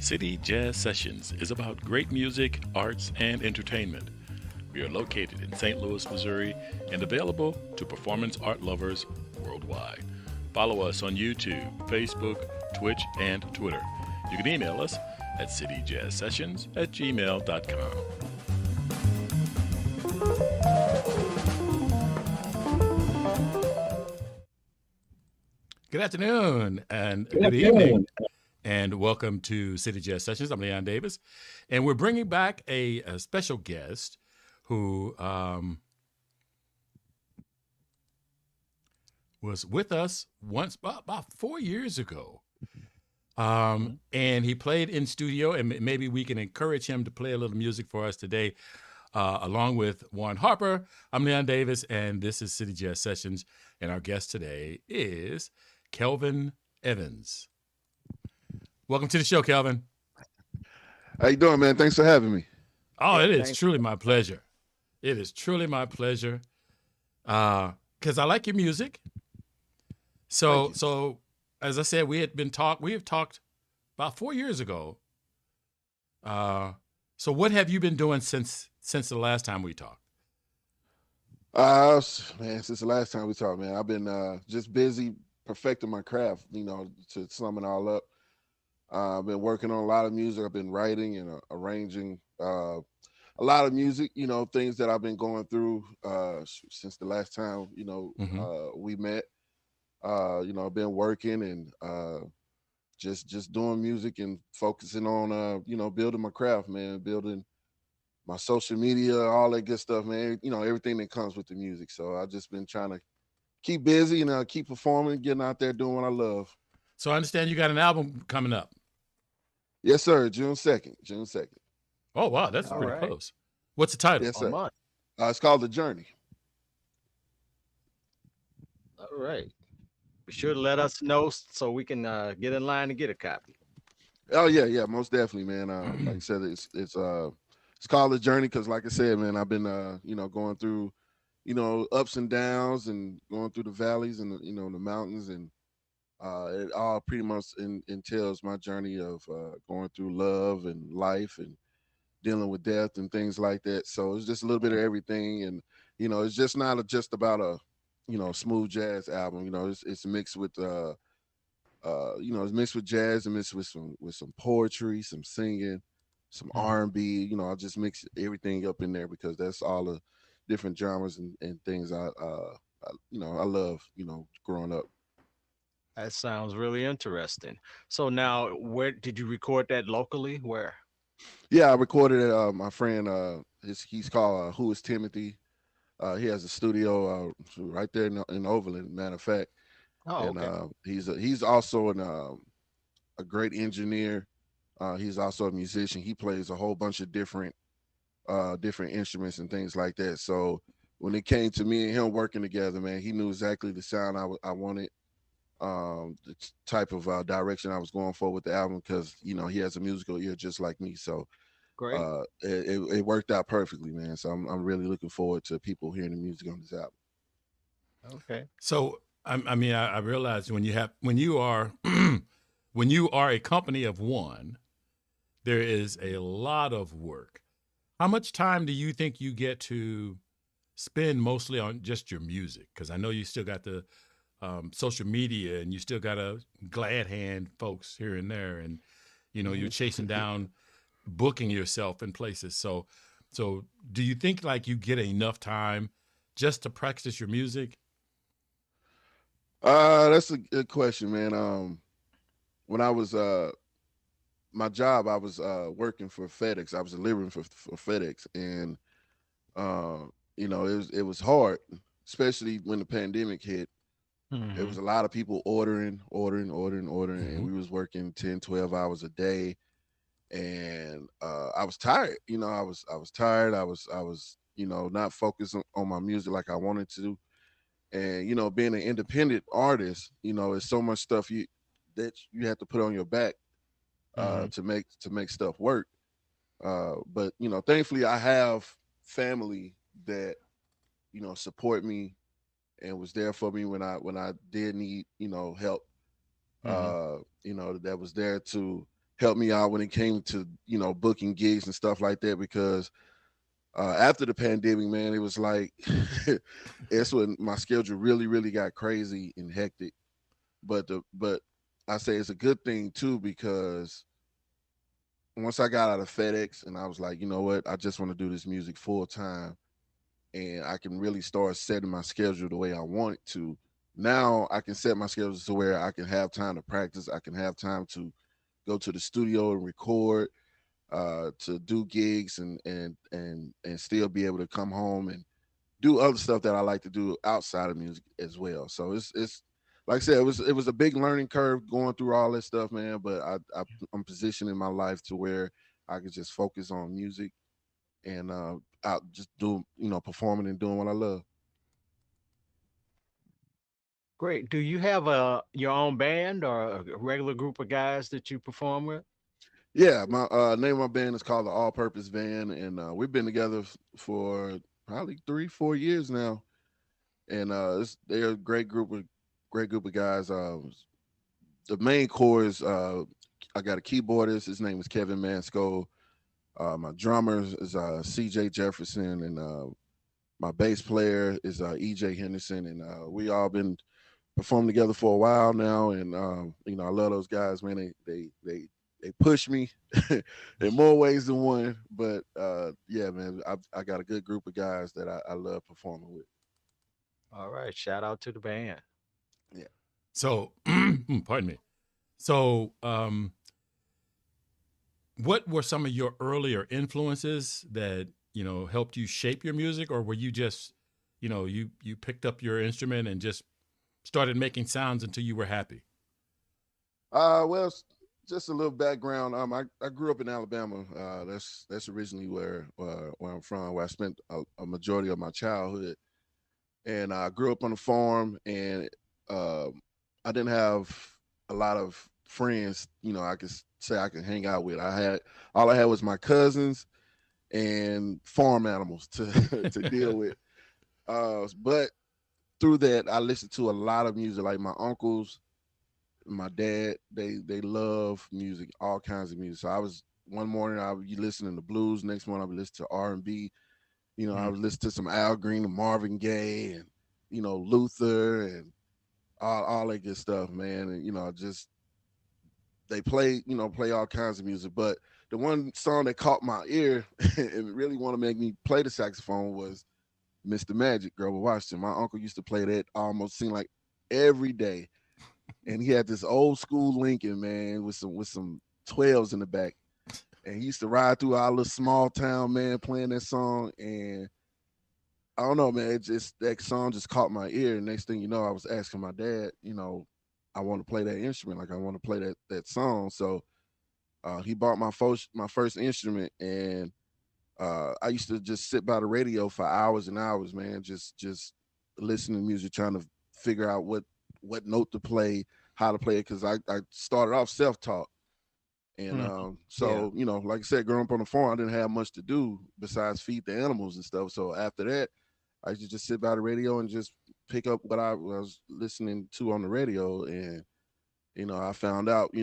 City Jazz Sessions is about great music, arts, and entertainment. We are located in St. Louis, Missouri, and available to performance art lovers worldwide. Follow us on YouTube, Facebook, Twitch, and Twitter. You can email us at cityjazzsessions@gmail.com. Good afternoon and good evening, and welcome to City Jazz Sessions. I'm Leon Davis, and we're bringing back a special guest who was with us once about 4 years ago. And he played in studio, and maybe we can encourage him to play a little music for us today, along with Warren Harper. I'm Leon Davis, and this is City Jazz Sessions, and our guest today is Kelvin Evans. Welcome to the show, Kelvin. How you doing, man? Thanks for having me. Oh, it is truly my pleasure. It is truly my pleasure, because I like your music. So as I said, we have talked about 4 years ago. So what have you been doing since the last time we talked? Man, since the last time we talked, man, I've been just busy perfecting my craft, to sum it all up. I've been working on a lot of music. I've been writing and arranging a lot of music, things that I've been going through since the last time, we met. I've been working and just doing music and focusing on, building my craft, man, building my social media, all that good stuff, man, everything that comes with the music. So I've just been trying to keep busy and keep performing, getting out there, doing what I love. So I understand you got an album coming up. Yes, sir. June 2nd. Oh, wow. That's pretty close. What's the title? Yes, sir. It's called The Journey. All right. Be sure to let us know so we can get in line to get a copy. Oh, yeah, most definitely, man. Like I said, it's called The Journey because, like I said, man, I've been, going through, ups and downs and going through the valleys and, the mountains, and it all pretty much entails my journey of going through love and life and dealing with death and things like that. So it's just a little bit of everything, and it's just not just about a smooth jazz album. It's mixed with it's mixed with jazz and mixed with some poetry, some singing, some R&B. I just mix everything up in there because that's all the different genres and things I love growing up. That sounds really interesting. So now, where did you record that locally? Where? Yeah, I recorded it. My friend, he's called Who Is Timothy. He has a studio right there in Overland. Matter of fact, okay. He's also a great engineer. He's also a musician. He plays a whole bunch of different instruments and things like that. So when it came to me and him working together, man, he knew exactly the sound I wanted. The type of direction I was going for with the album because he has a musical ear just like me. So Great. It worked out perfectly, man. So I'm really looking forward to people hearing the music on this album. Okay. So I realize when you are when you are a company of one, there is a lot of work. How much time do you think you get to spend mostly on just your music? Because I know you still got the social media, and you still got a glad hand folks here and there, and you're chasing down booking yourself in places. So do you think like you get enough time just to practice your music? That's a good question, man. When I was my job, I was working for FedEx. I was delivering for FedEx, and it was hard, especially when the pandemic hit. There was a lot of people ordering, and we was working 10, 12 hours a day. And I was tired. I was tired. I was not focused on my music like I wanted to. And being an independent artist, it's so much stuff that you have to put on your back to make stuff work. But thankfully I have family that support me and was there for me when I did need help. That was there to helped me out when it came to, booking gigs and stuff like that. Because after the pandemic, man, it was like it's when my schedule really, really got crazy and hectic. But I say it's a good thing too, because once I got out of FedEx and I was like, you know what, I just want to do this music full time, and I can really start setting my schedule the way I want it to. Now I can set my schedule to where I can have time to practice. I can have time to go to the studio and record, to do gigs, and still be able to come home and do other stuff that I like to do outside of music as well. So it's like I said, it was a big learning curve going through all this stuff, man. But I'm positioning my life to where I can just focus on music and out just do performing and doing what I love. Great. Do you have a your own band or a regular group of guys that you perform with? Yeah, my name of my band is called the All Purpose Band, and we've been together for probably 3-4 years now. And they're a great group of guys. The main core is I got a keyboardist. His name is Kevin Mansco. My drummer is CJ Jefferson, and my bass player is EJ Henderson. And we all been performing together for a while now. And I love those guys, man. They push me in more ways than one. But yeah, man, I got a good group of guys that I love performing with. All right. Shout out to the band. Yeah. So, pardon me. So, what were some of your earlier influences that helped you shape your music, or were you just, you picked up your instrument and just started making sounds until you were happy? Well, just a little background. I grew up in Alabama. That's originally where I'm from, where I spent a majority of my childhood. And I grew up on a farm, and uh, I didn't have a lot of friends. I could say I could hang out with. All I had was my cousins and farm animals to to deal with. But through that, I listened to a lot of music. Like my uncles, my dad, they love music, all kinds of music. So I was one morning I would be listening to blues. Next morning I would listen to R&B. I Mm. would listen to some Al Green and Marvin Gaye and Luther and all that good stuff, man. And just they play all kinds of music. But the one song that caught my ear and really want to make me play the saxophone was Mr. Magic, Grover Washington. My uncle used to play that almost seemed like every day. And he had this old school Lincoln, man, with some 12s in the back. And he used to ride through our little small town, man, playing that song. And I don't know, man. It just that song just caught my ear. And next thing you know, I was asking my dad, I want to play that instrument, like I want to play that song. So he bought my first instrument, and I used to just sit by the radio for hours and hours, man, just listening to music, trying to figure out what note to play, how to play it, because I started off self taught. And Mm. Yeah. so, like I said, growing up on the farm, I didn't have much to do besides feed the animals and stuff. So after that, I used to just sit by the radio and just pick up what I was listening to on the radio. And, I found out,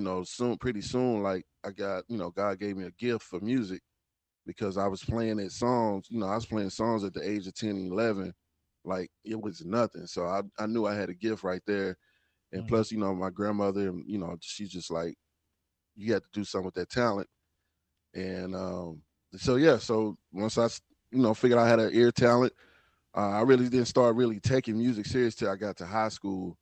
pretty soon, like I got, God gave me a gift for music because I was playing it songs, I was playing songs at the age of 10 and 11, like it was nothing. So I knew I had a gift right there. And Mhm. plus, my grandmother, she's just like, you had to do something with that talent. And so yeah, so once I figured I had an ear talent, I really didn't start really taking music serious till I got to high school,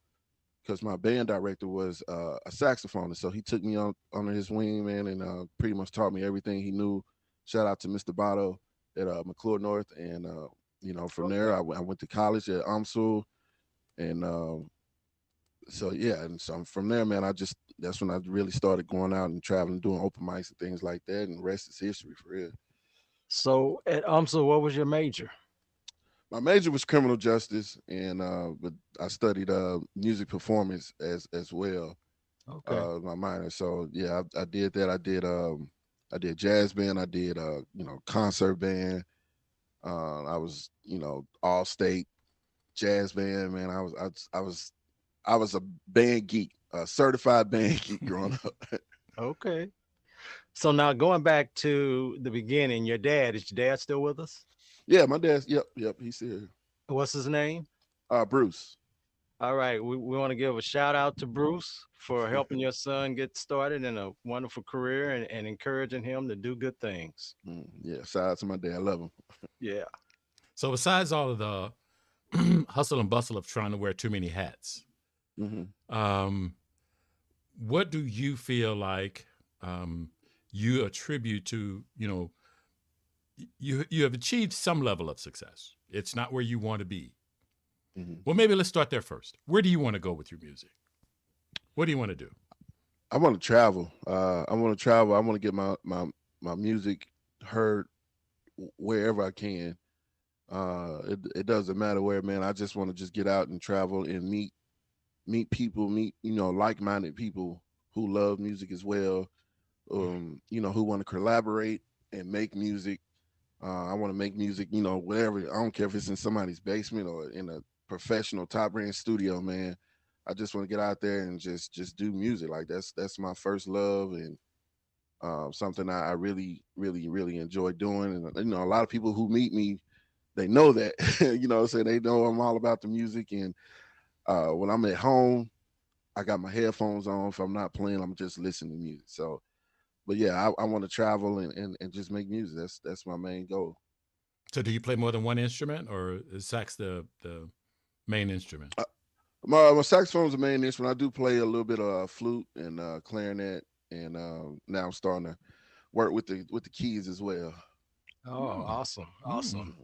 because my band director was a saxophonist. So he took me on under his wing, man, and pretty much taught me everything he knew. Shout out to Mr. Bato at McClure North, and from there Okay. I went to college at UMSL, and so yeah, and so from there, man, that's when I really started going out and traveling, doing open mics and things like that, and the rest is history for real. So at UMSL, what was your major? My major was criminal justice, and but I studied music performance as well. Okay. My minor. So yeah, I did that. I did jazz band. I did concert band. I was all state jazz band, man. I was a band geek, a certified band geek growing up. Okay. So now going back to the beginning, is your dad still with us? Yeah, my dad's. Yep. He's here. What's his name? Bruce. All right, we want to give a shout out to Bruce for helping your son get started in a wonderful career and encouraging him to do good things. Yeah, shout out to my dad. I love him. Yeah. So besides all of the hustle and bustle of trying to wear too many hats, Hmm. um, what do you feel like you attribute to, you have achieved some level of success. It's not where you want to be. Hmm. Well, maybe let's start there first. Where do you want to go with your music? What do you want to do? I want to travel. I want to travel. I want to get my music heard wherever I can. It doesn't matter where, man. I just want to just get out and travel and meet people, meet like-minded people who love music as well. Who want to collaborate and make music. I want to make music, whatever. I don't care if it's in somebody's basement or in a professional top brand studio, man. I just want to get out there and just do music. Like that's my first love and something I really, really, really enjoy doing. And a lot of people who meet me, they know that, so they know I'm all about the music. And when I'm at home, I got my headphones on. If I'm not playing, I'm just listening to music. So, but yeah, I want to travel and just make music. That's my main goal. So do you play more than one instrument, or is sax the main instrument? My saxophone's the main instrument. I do play a little bit of flute and clarinet, and now I'm starting to work with the keys as well. Oh, Hmm. awesome. Awesome.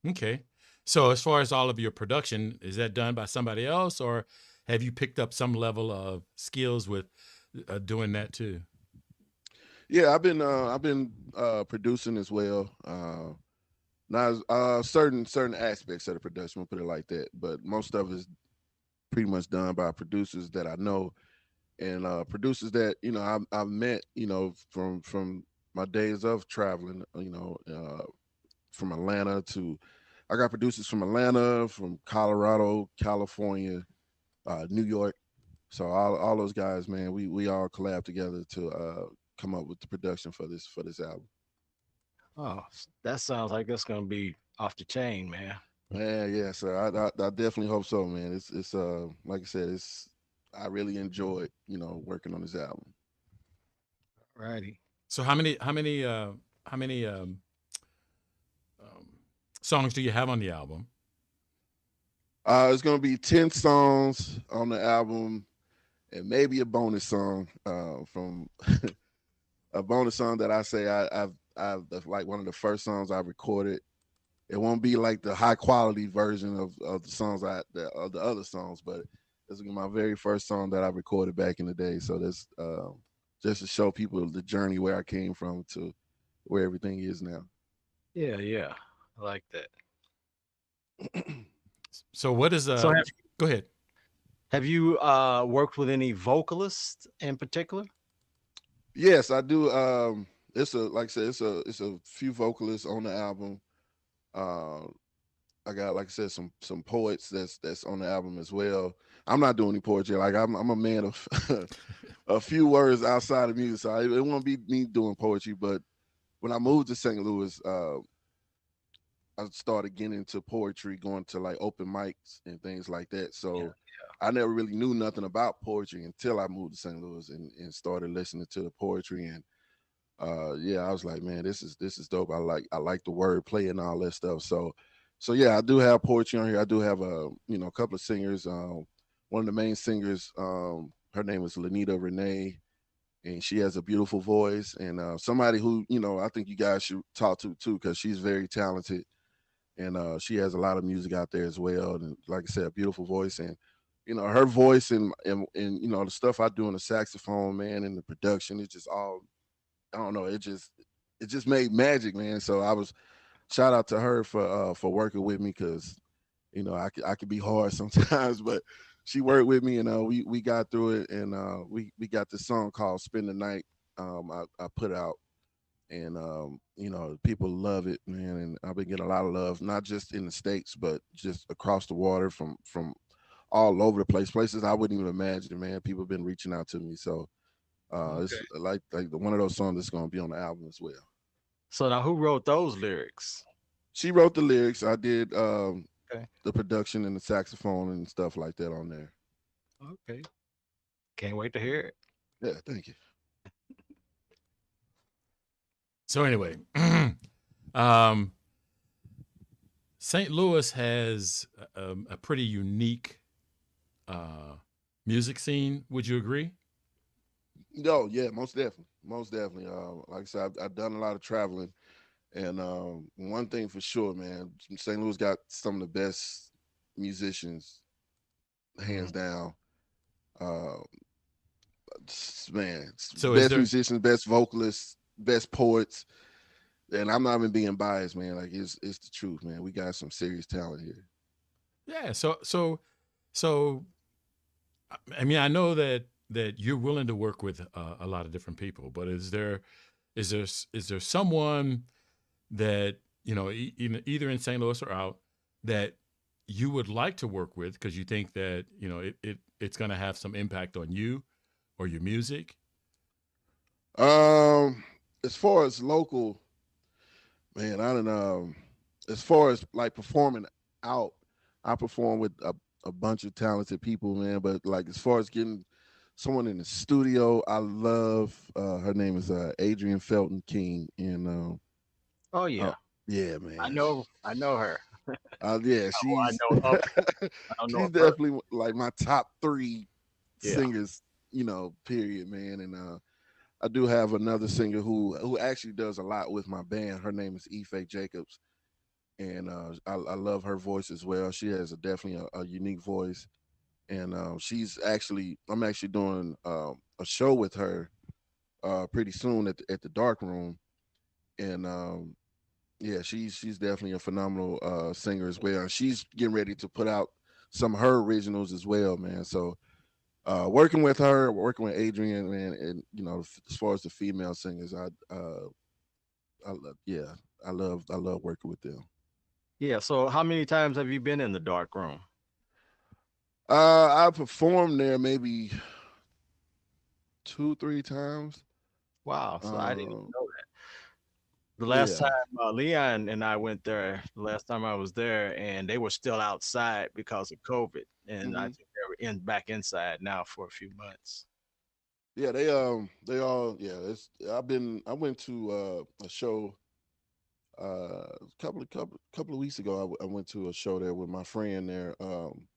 Mhm. Okay. So as far as all of your production, is that done by somebody else, or have you picked up some level of skills with doing that too? Yeah, I've been producing as well. Not certain aspects of the production, we'll put it like that, but most of it is pretty much done by producers that I know and producers that I've met from my days of traveling. From Atlanta to I got producers from Atlanta, from Colorado, California, New York. So all those guys, man, we all collab together to come up with the production for this album. Oh, that sounds like it's gonna be off the chain, man. Man, yeah, so I definitely hope so, man. It's like I said, it's I really enjoyed working on this album. Righty. So how many um, songs do you have on the album? It's gonna be 10 songs on the album and maybe a bonus song from a bonus song that I say I've that's like one of the first songs I recorded. It won't be like the high quality version of the songs of the other songs, but this is my very first song that I recorded back in the day. So that's just to show people the journey where I came from to where everything is now. Yeah, yeah. I like that. So what is So go ahead. have you worked with any vocalists in particular? Yes, I do. It's a like I said, it's a few vocalists on the album. Uh, I got like I said some poets that's on the album as well. I'm not doing any poetry. Like I'm a man of a few words outside of music, so it won't be me doing poetry. But when I moved to St. Louis, I started getting into poetry, going to like open mics and things like that. Yeah. So I never really knew nothing about poetry until I moved to St. Louis and started listening to the poetry. And yeah, I was like, man, this is dope. I like the word play and all that stuff. So yeah, I do have poetry on here. I do have a couple of singers. One of the main singers, her name is Lanita Renee, and she has a beautiful voice. And somebody who I think you guys should talk to too, because she's very talented and she has a lot of music out there as well. And like I said, a beautiful voice and her voice and the stuff I do on the saxophone, man, and the production, it's just all I don't know. It just made magic, man. So I was shout out to her for working with me because I could be hard sometimes, but she worked with me and we got through it and we got this song called "Spend the Night." I put out and people love it, man. And I've been getting a lot of love, not just in the states, but just across the water from all over the place, places I wouldn't even imagine, man. People have been reaching out to me, so It's Okay. like one of those songs that's gonna be on the album as well. So now, who wrote those lyrics? She wrote the lyrics. I did Okay. the production and the saxophone and stuff like that on there. Okay. Can't wait to hear it. Yeah, thank you. So anyway, um, St. Louis has a pretty unique uh, music scene. Would you agree? No, yeah, most definitely, most definitely. Like I said, I've done a lot of traveling, and one thing for sure, man, St. Louis got some of the best musicians, Mhm. hands down. Uh, man, So is best there? musicians, best vocalists, best poets, and I'm not even being biased, man. Like it's the truth, man. We got some serious talent here. Yeah. So I mean, I know that you're willing to work with a lot of different people, but is there someone that either in St. Louis or out that you would like to work with because you think that it's going to have some impact on you or your music? Um, as far as local, man, I don't know. As far as like performing out, I perform with a bunch of talented people, man. But like as far as getting someone in the studio, I love her name is Adrian Felton King. And Oh uh, yeah, yeah, I man. know. I know her. Yeah, Oh, I she's know of her. I don't know she's of her. definitely like my top three Yeah. singers, period, man. And I do have another singer who actually does a lot with my band. Her name is Ife Jacobs, and I love her voice as well. She has definitely a unique voice, and I'm actually doing a show with her pretty soon at the Dark Room, and yeah, she's definitely a phenomenal singer as well. She's getting ready to put out some of her originals as well, man. So working with her, working with Adrian, man, and as far as the female singers, yeah, I love working with them. Yeah. So how many times have you been in the dark room? I performed there maybe 2, 3 times. Wow. So I didn't even Um, know that. The last yeah. time Leon and I went there, the last time I was there, and they were still outside because of COVID, and I Hmm. think they were back inside now for a few months. Yeah, they all yeah. I went to a show a couple of weeks ago. I went to a show there with my friend there,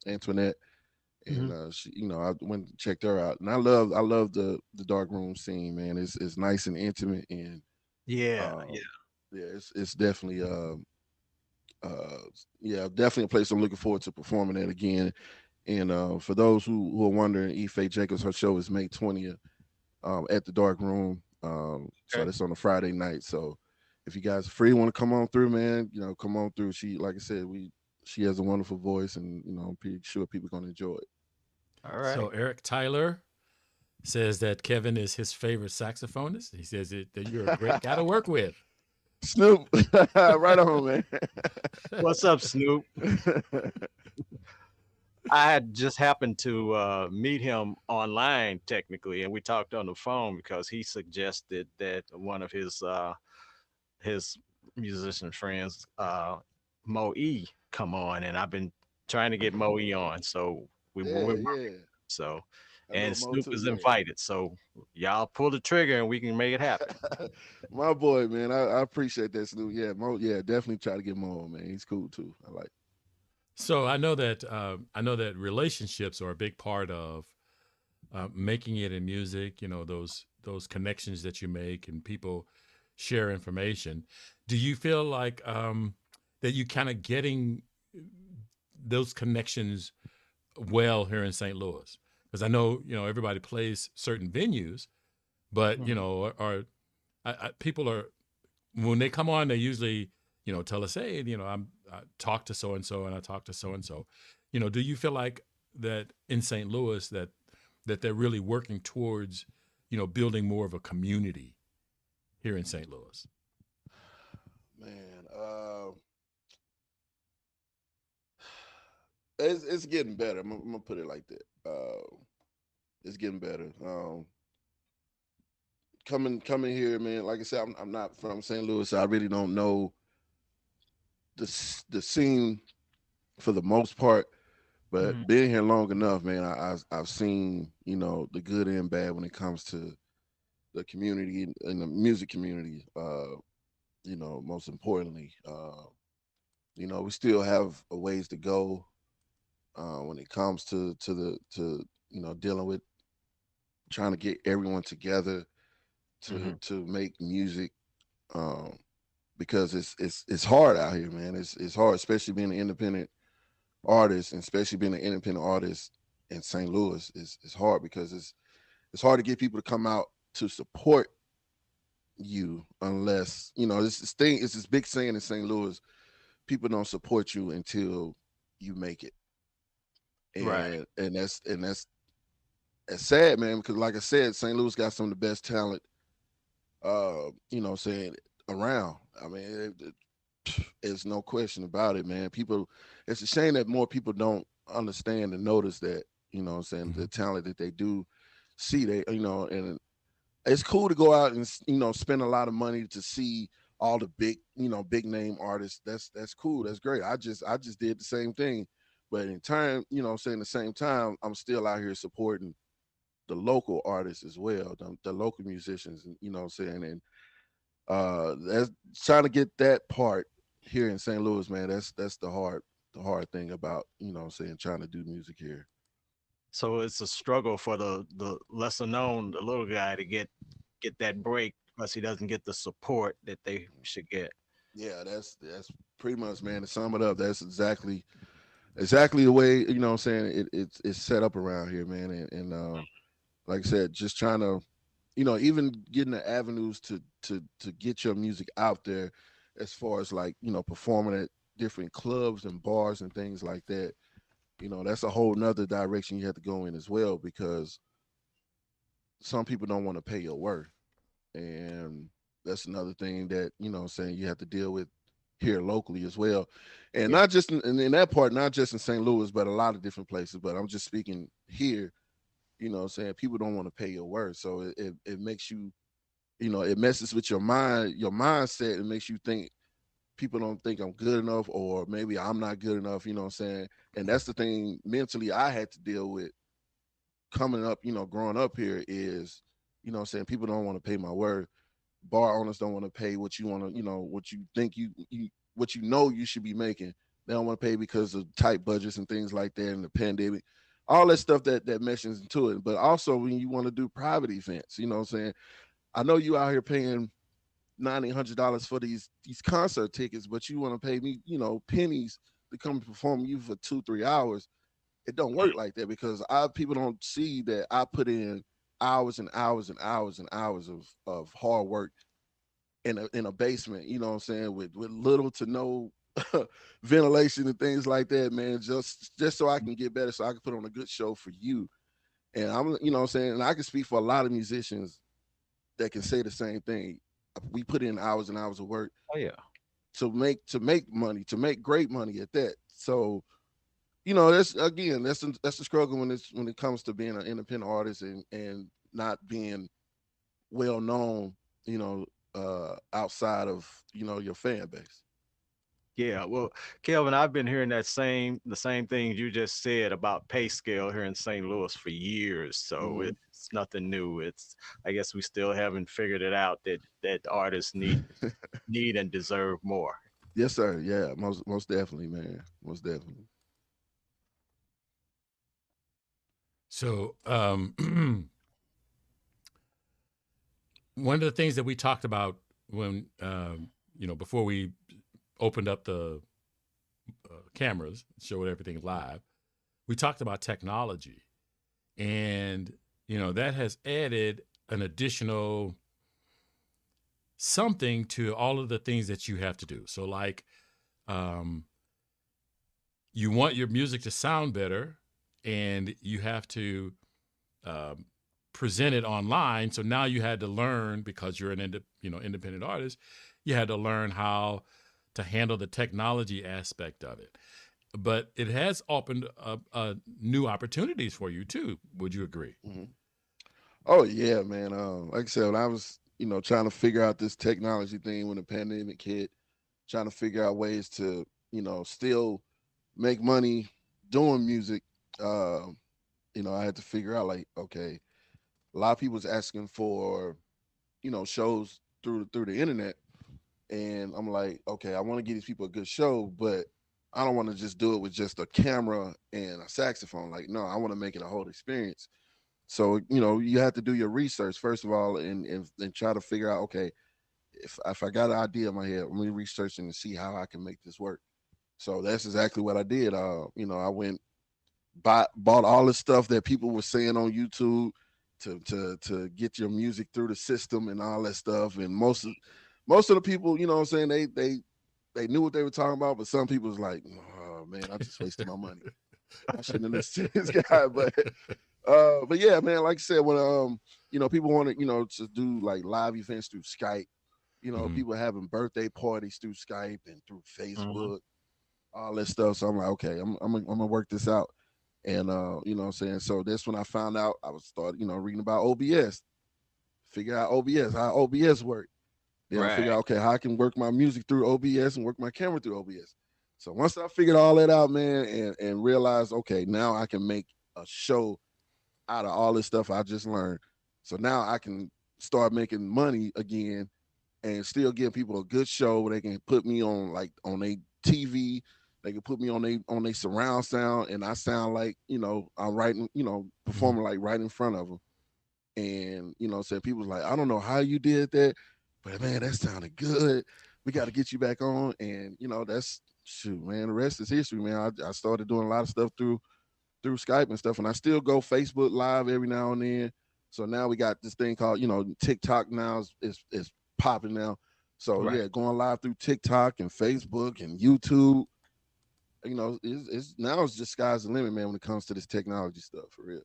Antoinette, and Mhm. I went and checked her out, and I love the dark room scene, man. It's nice and intimate, and Yeah. um, yeah, it's definitely uh yeah, definitely a place I'm looking forward to performing at again. And for those who are wondering, Ife Jacobs, her show is May 20th at the Dark Room. So Okay. that's on a Friday night. So if you guys are free, want to come on through, man, come on through. Like I said, she has a wonderful voice, and I'm pretty sure people are gonna enjoy it. All So right. Eric Tyler says that Kevin is his favorite saxophonist. He says that you're a great guy to work with. Snoop, right on, man. What's up, Snoop? I had just happened to meet him online technically, and we talked on the phone because he suggested that one of his musician friends, Mo E, come on, and I've been trying to get Mo E on, so we're Yeah, working. yeah. So, I know and Mo Snoop too. is Yeah. invited, so y'all pull the trigger and we can make it happen. My boy, man. I appreciate that, Snoop. Yeah, Mo. Yeah, definitely try to get Mo on, man. He's cool too. I like. So I know that relationships are a big part of making it in music. Those connections that you make and people share information. Do you feel like that you kind of getting those connections well here in St. Louis? Because I know everybody plays certain venues, but Mhm. people are when they come on, they usually tell us, hey, I talked to so and so, and I talked to so and so. Do you feel like that in St. Louis that they're really working towards building more of a community here in St. Louis? Man, it's getting better. I'm gonna put it like that. It's getting better. coming here, man. Like I said, I'm not from St. Louis, so I really don't know the scene for the most part. But Mhm. being here long enough, man, I've seen, you know, the good and bad when it comes to the community and the music community. You know, most importantly, you know, we still have a ways to go when it comes to you know, dealing with trying to get everyone together Mhm. to make music. Um, because it's hard out here, man. It's hard, especially being an independent artist, and especially being an independent artist in St. Louis. It's hard because it's hard to get people to come out to support you unless, you know, it's this big saying in St. Louis: people don't support you until you make it. Right. That's sad, man, because like I said, St. Louis got some of the best talent, you know, saying around. I mean, it's no question about it, man. People, it's a shame that more people don't understand and notice that, you know what I'm saying, Mhm. the talent that they do see. They, you know, and it's cool to go out and, you know, spend a lot of money to see all the big, you know, big name artists. That's cool. That's great. I just did the same thing. But in turn, you know, saying the same time, I'm still out here supporting the local artists as well, the local musicians, you know what I'm saying? And that's trying to get that part here in St. Louis, man. That's the hard thing about, you know what I'm saying, trying to do music here. So it's a struggle for the lesser known, the little guy to get that break because he doesn't get the support that they should get. Yeah, that's pretty much, man, to sum it up, that's exactly the way, you know what I'm saying, it's set up around here, man. And like I said, just trying to, you know, even getting the avenues to get your music out there, as far as, like, you know, performing at different clubs and bars and things like that. You know, that's a whole nother direction you have to go in as well, because some people don't want to pay your worth. And that's another thing that, you know what I'm saying, you have to deal with here locally as well. And Yeah. not just in that part, not just in St. Louis, but a lot of different places. But I'm just speaking here, you know what I'm saying, people don't want to pay your worth. So it makes you, you know, it messes with your mind, your mindset. It makes you think people don't think I'm good enough, or maybe I'm not good enough, you know what I'm saying? And that's the thing mentally I had to deal with coming up, you know, growing up here is, you know what I'm saying, people don't want to pay my word. Bar owners don't want to pay what you want to, you know, what you think what you know you should be making. They don't want to pay because of tight budgets and things like that, and the pandemic, all that stuff that meshes into it. But also when you want to do private events, you know what I'm saying? I know you out here paying $900 for these concert tickets, but you want to pay me, you know, pennies to come perform you for 2-3 hours. It don't work like that, because people don't see that I put in hours and hours and hours and hours of hard work in a basement, you know what I'm saying, with little to no ventilation and things like that, man, just so I can get better, so I can put on a good show for you. And I'm, you know what I'm saying, and I can speak for a lot of musicians that can say the same thing. We put in hours and hours of work Oh yeah. to make money, to make great money at that. So, you know, that's again, that's the struggle when it comes to being an independent artist and not being well known, you know, outside of, you know, your fan base. Yeah, well, Kelvin, I've been hearing the same things you just said about pay scale here in St. Louis for years. So Hmm. it's nothing new. It's I guess we still haven't figured it out that artists need and deserve more. Yes, sir. Yeah, most definitely, man. Most definitely. So, one of the things that we talked about when, before we opened up the cameras, showed everything live, we talked about technology. And, that has added an additional something to all of the things that you have to do. So, like, um, you want your music to sound better, and you have to um, present it online. So now you had to learn, because you're an independent artist, you had to learn how to handle the technology aspect of it. But it has opened up new opportunities for you too. Would you agree? Hmm. Oh yeah, man. Like I said, when I was, trying to figure out this technology thing when the pandemic hit, trying to figure out ways to, still make money doing music. Um, I had to figure out like, okay, a lot of people was asking for, shows through the internet, and I'm like, okay, I want to give these people a good show, but I don't want to just do it with just a camera and a saxophone. Like, no, I want to make it a whole experience. So, you have to do your research first of all, and try to figure out, okay, if I got an idea in my head, let me research and see how I can make this work. So that's exactly what I did. I went bought all the stuff that people were saying on YouTube to get your music through the system and all that stuff. And most of the people, what I'm saying, they knew what they were talking about, but some people was like, oh man, I just wasted my money. I shouldn't have listened to this guy. But yeah, man, like I said, when people wanted, to do like live events through Skype, Mhm. people having birthday parties through Skype and through Mhm. Facebook, all that stuff. So I'm like, okay, I'm gonna work this out. And what I'm saying? So that's when I found out. I was started, reading about OBS, figure out OBS, how OBS work. Then I figure Right. out, okay, how I can work my music through OBS and work my camera through OBS. So once I figured all that out, man, and realized, okay, now I can make a show out of all this stuff I just learned. So now I can start making money again and still give people a good show where they can put me on like on a TV. They can put me on a surround sound, and I sound like I'm writing, Mhm. performing like right in front of them. And so people was like, I don't know how you did that, but man, that sounded good. We got to get you back on, and that's shoot, man. The rest is history, man. I started doing a lot of stuff through Skype and stuff, and I still go Facebook Live every now and then. So now we got this thing called, TikTok now is popping now. So Right. yeah, going live through TikTok and Facebook and YouTube. It's now it's just sky's the limit, man, when it comes to this technology stuff for real.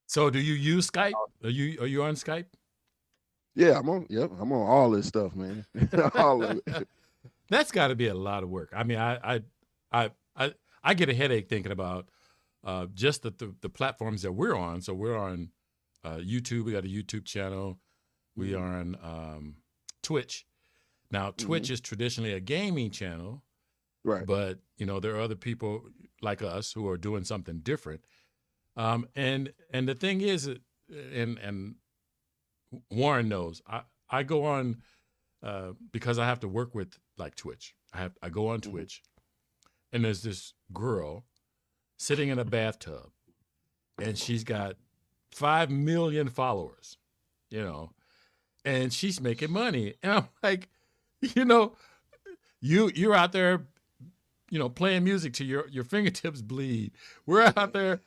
So, do you use Skype? Are you on Skype? Yeah, I'm on. Yep, I'm on all this stuff, man. All of it. That's got to be a lot of work. I mean, I, I, I get a headache thinking about just the platforms that we're on. So we're on YouTube. We got a YouTube channel. We Mhm, are on Twitch. Now, mhm. Twitch is traditionally a gaming channel, Right. but there are other people like us who are doing something different. And the thing is, and Warren knows, I go on because I have to work with like Twitch. I go on Mhm. Twitch, and there's this girl sitting in a bathtub, and she's got 5 million followers, you know, and she's making money, and I'm like, you know, you're out there, playing music to your fingertips bleed. We're out there,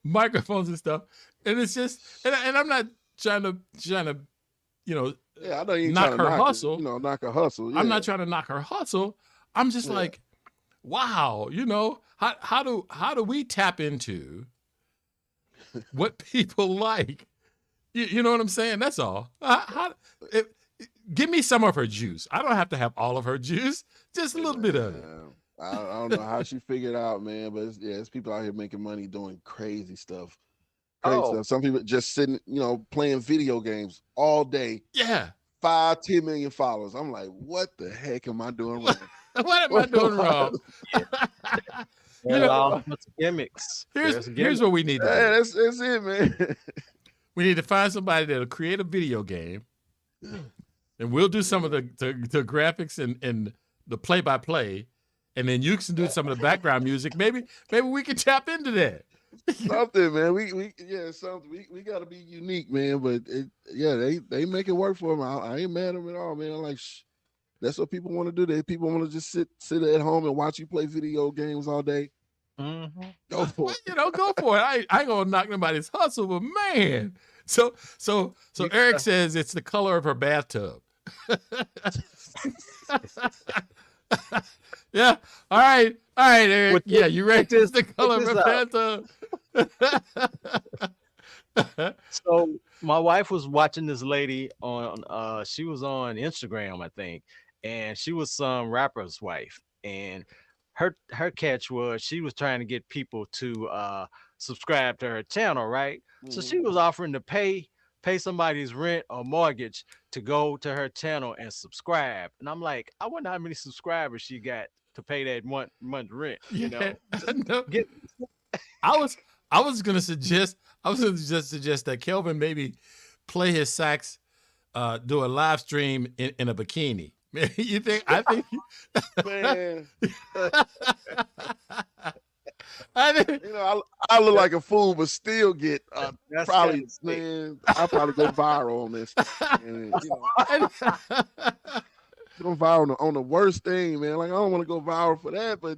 microphones and stuff, and it's just, and I'm not trying to, you know, Yeah, I know you ain't trying knock to her knock it. hustle. Knock a hustle. I'm Yeah, not trying to knock her hustle. I'm just yeah. like, wow, how do we tap into what people like? You know what I'm saying? That's all. It, give me some of her juice. I don't have to have all of her juice, just a Hey, little bit of it. man, I don't know how she figured out, man, but it's people out here making money doing crazy stuff. Crazy Oh, stuff. Some people just sitting, playing video games all day, Yeah. 5, 10 million followers. I'm like, what the heck am I doing What, wrong? what am I What doing am I wrong? yeah. you There's know, all doing? sorts of gimmicks. here's There's here's gimmicks. what we need to Hey, do. that's it, man. We need to find somebody that'll create a video game, and we'll do some of the graphics and the play by play, and then you can do some of the background music. Maybe we can tap into that. Something, man. We yeah, something. We got to be unique, man. But yeah, they make it work for them. I ain't mad at them at all, man. I'm like, that's what people want to do. People want to just sit at home and watch you play video games all day. Hmm. Go Well, for it. go for it. I ain't gonna knock nobody's hustle, but man. So You, Eric says it's the color of her bathtub. Yeah. All right. All right, Eric. with Yeah, this, you check ready? It's this, the check color of this her out. bathtub. So my wife was watching this lady on she was on Instagram, I think, and she was some rapper's wife, and her catch was she was trying to get people to subscribe to her channel, right? So Mhm. she was offering to pay somebody's rent or mortgage to go to her channel and subscribe. And I'm like, I wonder how many subscribers she got to pay that one month rent, you Yeah, know? I Just know. get I was I was gonna suggest that Kelvin maybe play his sax, do a live stream in a bikini. You think? I think. Man, I think. I look that, like a fool, but still get that's kind probably, of sick. man. I probably go viral on this, and go viral on the worst thing, man. Like I don't want to go viral for that, but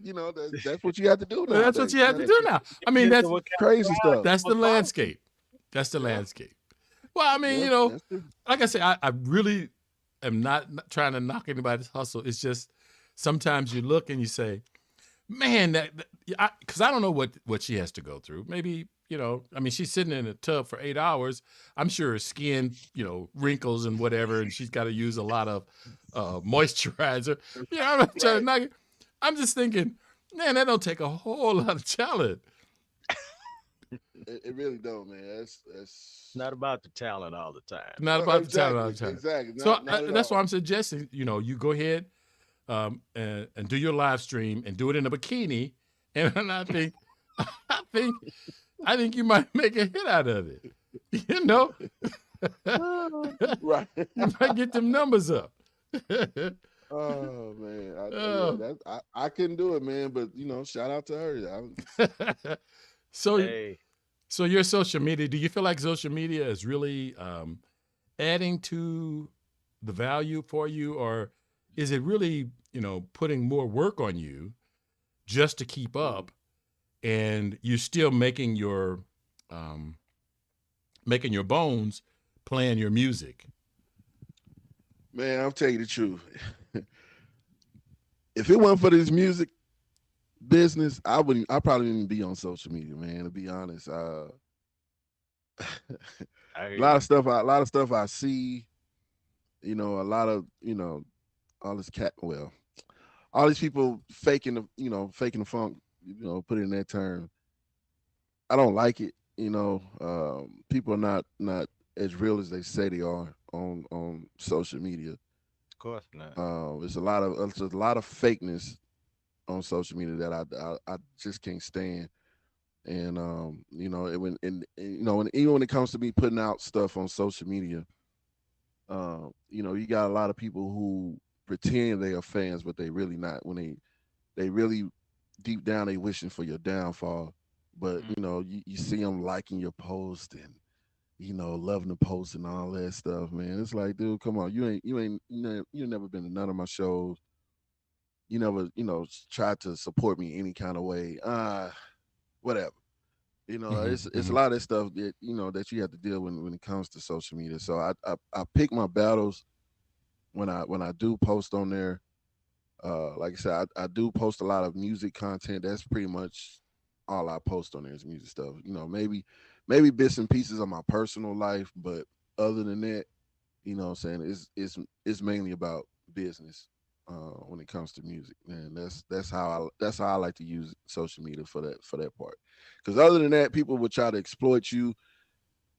that's what you have to do Well, that's what nowadays. you have to do now. I mean, Yeah, so what kind Crazy stuff. that's the of crowd was landscape. That's the Yeah, landscape. Well, I mean, yeah, that's true. like I say, I really am not trying to knock anybody's hustle. It's just sometimes you look and you say, man, because I don't know what she has to go through. Maybe, I mean, she's sitting in a tub for 8 hours. I'm sure her skin, wrinkles and whatever, and she's got to use a lot of moisturizer. I'm not trying to Right. knock it. I'm just thinking, man, that don't take a whole lot of talent. It really don't, man. That's not about the talent all the time. Not about the talent all exactly, the time. exactly. So Not at that's why all. I'm suggesting, you go ahead and do your live stream and do it in a bikini, and I think, I think you might make a hit out of it. You know, Right. you might get them numbers up. Oh man, yeah, Oh. I couldn't do it, man. But shout out to her. so, Hey, so your social media, do you feel like social media is really adding to the value for you, or is it really, putting more work on you just to keep Mm. up, and you're still making your bones playing your music? Man, I'll tell you the truth. If it wasn't for this music business, I probably wouldn't be on social media, man. To be honest, I hear a lot you. of stuff, a lot of stuff I see. A lot of all this well, all these people faking faking the funk. Put it in that term. I don't like it. People are not as real as they say they are on social media. Of course not. There's a lot of fakeness on social media that I just can't stand. And even when it comes to me putting out stuff on social media, you got a lot of people who pretend they are fans, but they really not. When they really deep down they wishing for your downfall. But Mm. you see them liking your post and loving the post and all that stuff, man. It's like, dude, come on, you never been to none of my shows. You never, tried to support me any kind of way. Whatever. It's a Hmm. lot of that stuff that that you have to deal with when it comes to social media. So I pick my battles when I do post on there. Like I said, I do post a lot of music content. That's pretty much all I post on there is music stuff. Maybe bits and pieces of my personal life, but other than that, what I'm saying, it's mainly about business when it comes to music. And that's how I like to use social media for that part. Because other than that, people would try to exploit you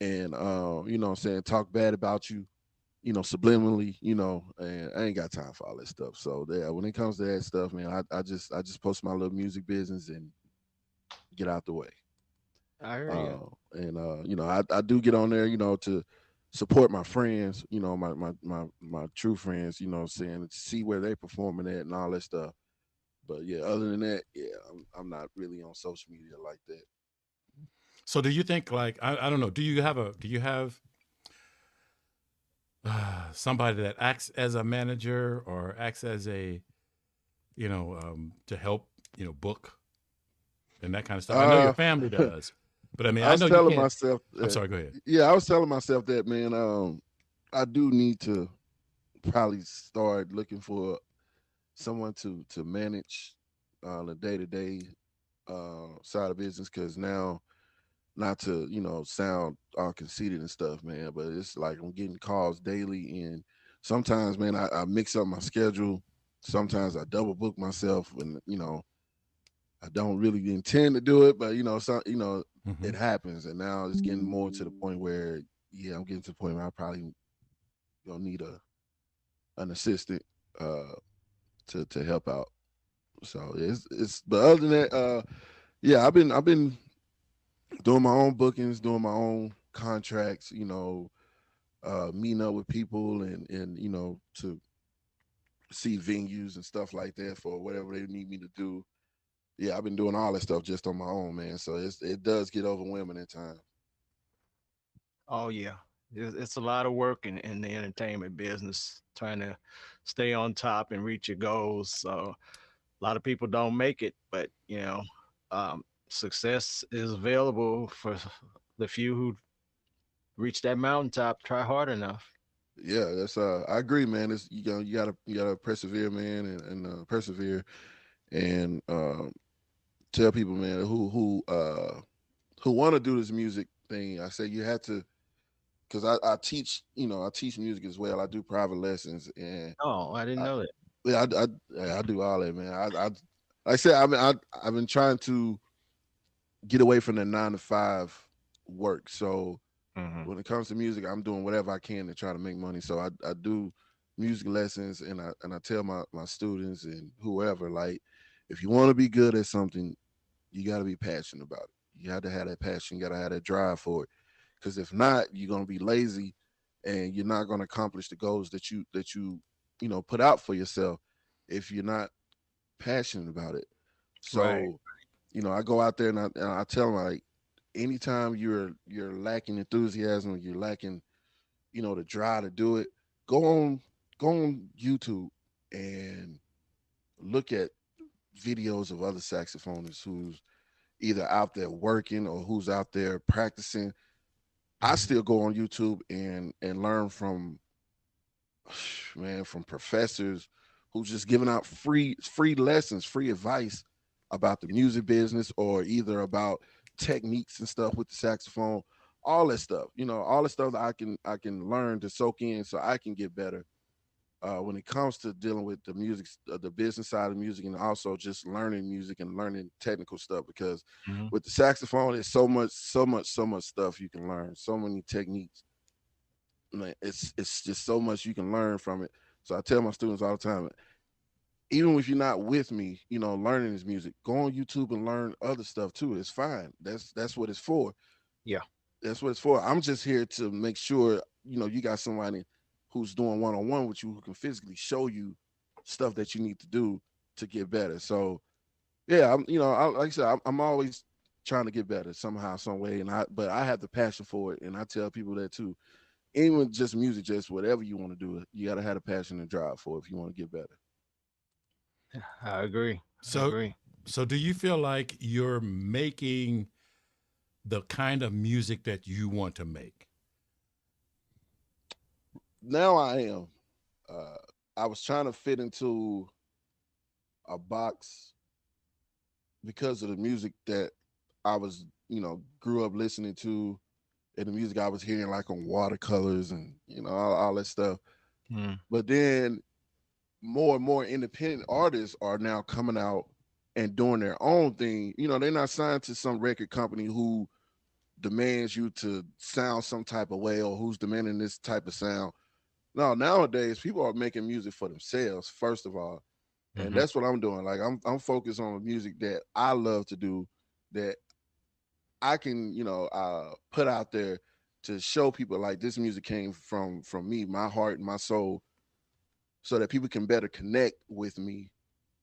and what I'm saying, talk bad about you, subliminally, and I ain't got time for all that stuff. So yeah, when it comes to that stuff, man, I just post my little music business and get out the way. I hear you. I do get on there, to support my friends, my true friends, saying see where they performing at and all that stuff. But yeah, other than that, yeah, I'm not really on social media like that. So do you think, like, I don't know, do you have somebody that acts as a manager or acts as a, to help, book and that kind of stuff? I know your Uh, family does, but I mean, I I was know you telling can't. myself I'm that, sorry, go ahead. yeah, I was telling myself that, man. I do need to probably start looking for someone to manage the day to day side of business. Because now, not to sound all conceited and stuff, man, but it's like I'm getting calls daily, and sometimes, man, I mix up my schedule. Sometimes I double book myself, and I don't really intend to do it, but Hmm. it happens, and now it's getting more to the point where, yeah, I'm getting to the point where I probably gonna need an assistant uh to help out. So but other than that, yeah, I've been doing my own bookings, doing my own contracts, meeting up with people and to see venues and stuff like that for whatever they need me to do. Yeah, I've been doing all that stuff just on my own, man. So it does get overwhelming at times. Oh yeah, it's a lot of work in the entertainment business, trying to stay on top and reach your goals. So a lot of people don't make it, but success is available for the few who reach that mountaintop. Try hard enough. Yeah, that's I agree, man. It's you gotta persevere, man, and persevere and tell people, man, who want to do this music thing. I say you have to, because I teach, I teach music as well. I do private lessons, and Oh, I didn't I, know that. yeah, I do all that, man. Like I said, I've been trying to get away from the 9 to 5 work. So Hmm. when it comes to music, I'm doing whatever I can to try to make money. So I do music lessons, and I tell my students and whoever, like, if you want to be good at something, you got to be passionate about it. You got to have that passion. You got to have that drive for it. Because if not, you're gonna be lazy, and you're not gonna accomplish the goals that you put out for yourself if you're not passionate about it. Right. So I go out there and I tell them, like, anytime you're lacking enthusiasm, you're lacking the drive to do it, go on go on YouTube and look at videos of other saxophonists who's either out there working or who's out there practicing. I Hmm. still go on YouTube and learn from man, from professors who's just giving out free lessons, free advice about the music business, or either about techniques and stuff with the saxophone, all that stuff. All the stuff that I can learn to soak in so I can get better. When it comes to dealing with the music, the business side of music, and also just learning music and learning technical stuff, because Hmm. with the saxophone, there's so much stuff you can learn, so many techniques. Like, it's just so much you can learn from it. So I tell my students all the time, even if you're not with me, learning this music, go on YouTube and learn other stuff too. It's fine. That's what it's for. Yeah. That's what it's for. I'm just here to make sure you got somebody who's doing one-on-one with you, who can physically show you stuff that you need to do to get better. So yeah, like I said, I'm always trying to get better somehow, some way, but I have the passion for it, and I tell people that too. Even just music, just whatever you want to do, you got to have a passion and drive for it if you want to get better. I agree. I So, agree. so do you feel like you're making the kind of music that you want to make? Now I am. Uh, I was trying to fit into a box because of the music that I was, grew up listening to, and the music I was hearing, like on Watercolors and all that stuff. Mm. But then more and more independent artists are now coming out and doing their own thing. They're not signed to some record company who demands you to sound some type of way, or who's demanding this type of sound. No, nowadays people are making music for themselves, first of all. And Hmm. that's what I'm doing. Like, I'm focused on the music that I love to do, that I can, put out there to show people, like, this music came from me, my heart and my soul, so that people can better connect with me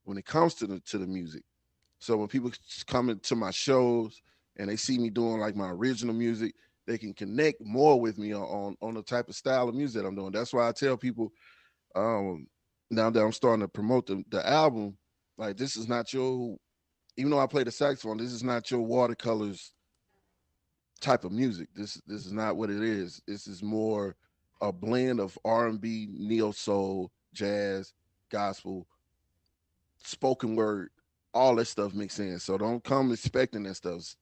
when it comes to the music. So when people come into my shows and they see me doing like my original music, they can connect more with me on the type of style of music that I'm doing. That's why I tell people, um, now that I'm starting to promote the album, like, this is not your, even though I play the saxophone, this is not your Watercolors type of music. This is not what it is. This is more a blend of R&B, neo soul, jazz, gospel, spoken word, all that stuff mixed in. So don't come expecting that stuff.